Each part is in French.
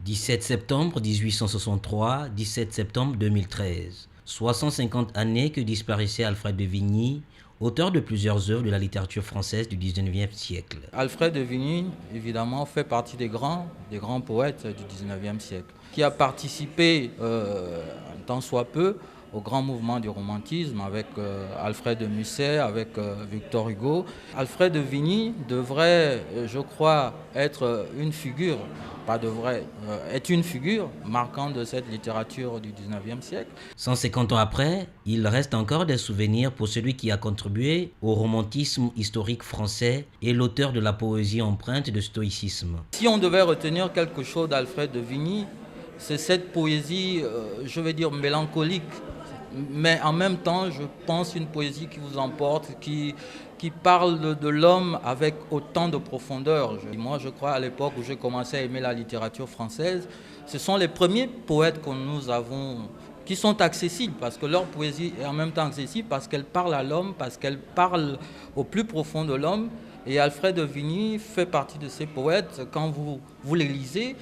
17 septembre 1863, 17 septembre 2013. 650 années que disparaissait Alfred de Vigny, auteur de plusieurs œuvres de la littérature française du 19e siècle. Alfred de Vigny, évidemment, fait partie des grands poètes du 19e siècle, qui a participé, un tant soit peu, au grand mouvement du romantisme avec Alfred de Musset, avec Victor Hugo. Alfred de Vigny devrait, je crois, être une figure, est une figure marquante de cette littérature du 19e siècle. 150 ans après, il reste encore des souvenirs pour celui qui a contribué au romantisme historique français et l'auteur de la poésie empreinte de stoïcisme. Si on devait retenir quelque chose d'Alfred de Vigny, c'est cette poésie, je vais dire, mélancolique, mais en même temps, je pense une poésie qui vous emporte, qui parle de l'homme avec autant de profondeur. Moi, je crois, à l'époque où j'ai commencé à aimer la littérature française, ce sont les premiers poètes que nous avons qui sont accessibles, parce que leur poésie est en même temps accessible, parce qu'elle parle à l'homme, parce qu'elle parle au plus profond de l'homme. Et Alfred de Vigny fait partie de ces poètes. Quand vous les lisez,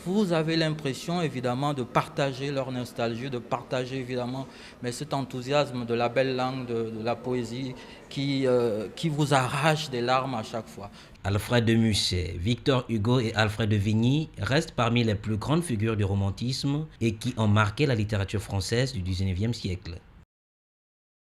vous avez l'impression évidemment de partager leur nostalgie, de partager évidemment cet enthousiasme de la belle langue, de la poésie qui vous arrache des larmes à chaque fois. Alfred de Musset, Victor Hugo et Alfred de Vigny restent parmi les plus grandes figures du romantisme et qui ont marqué la littérature française du 19e siècle.